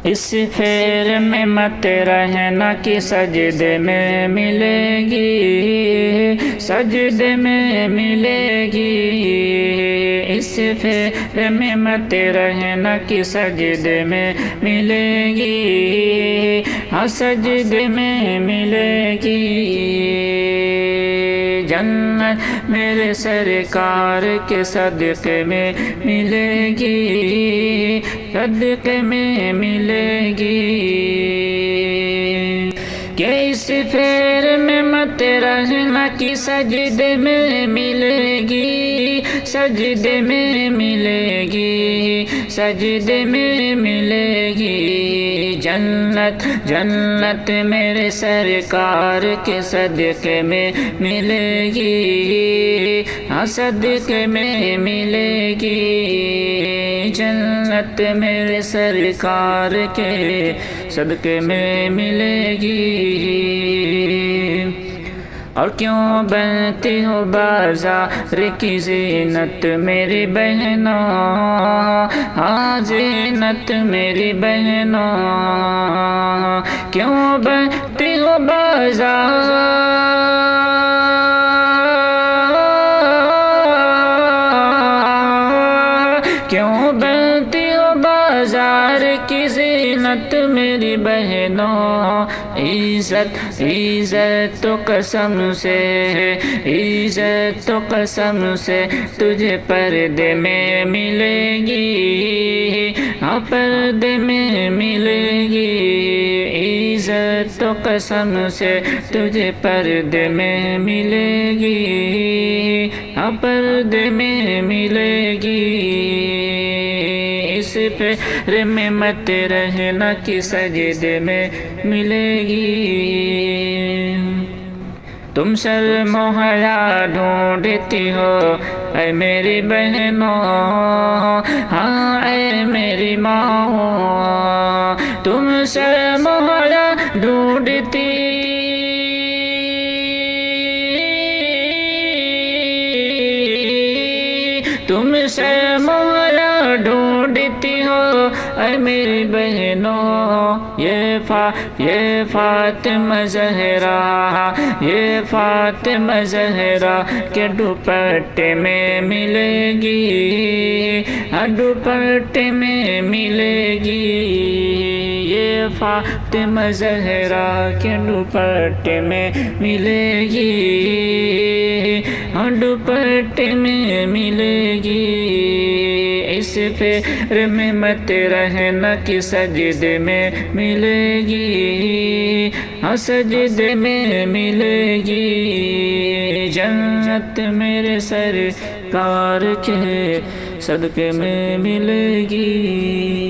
اس پھر میں مت رہنا کہ سجدے میں ملے گی، سجدے میں ملے گی، اس پھر میں مت رہنا کہ سجدے میں ملے گی، ہاں سجدے میں ملے گی، جنت میرے سرکار کے صدقے میں ملے گی، صدقے میں ملے گی، کہ اس پھر میں مت رہنا کہ سجدے میں ملے گی، سجدے میں ملے گی، سجدے میں ملے گی، جنت جنت میرے سرکار کے صدقے میں ملے گی، ہاں صدقے میں ملے گی، جنت میرے سرکار کے صدقے میں ملے گی۔ اور کیوں بنتی ہو بازار کی زینت میری بہنوں، ہاں زینت میری بہنوں، کیوں بنتی ہو بازار، کیوں بنتی ہو بازار کی زینت میری بہنوں، عزت عزت تو قسم سے، عزت تو قسم سے تجھے پردے میں ملے گی، ہاں پردے میں ملے گی، عزت تو قسم سے تجھے پردے میں ملے گی، ہاں پردے میں ملے گی، اس پھر میں مت رہنا کہ سجدے میں ملے گی۔ تم شرم و حیا ڈھونڈتی ہو اے میری بہنوں، ہاں اے میری ماں، تم شرم و حیا ڈھونڈتی، تم شرم و حیا ڈھونڈتی ہو اے میری بہنوں، یہ فاطمہ زہرا، یہ فاطمہ زہرا کے دوپٹے میں ملے گی، ہاں دوپٹے میں ملے گی، یہ فاطمہ زہرا کے دوپٹے میں ملے گی، ہاں دوپٹے میں ملے گی، اس پھر میں مت رہنا کہ سجدے میں ملے گی، ہاں سجدے میں ملے گی، جنت میرے سرکار کے صدقے میں ملے گی۔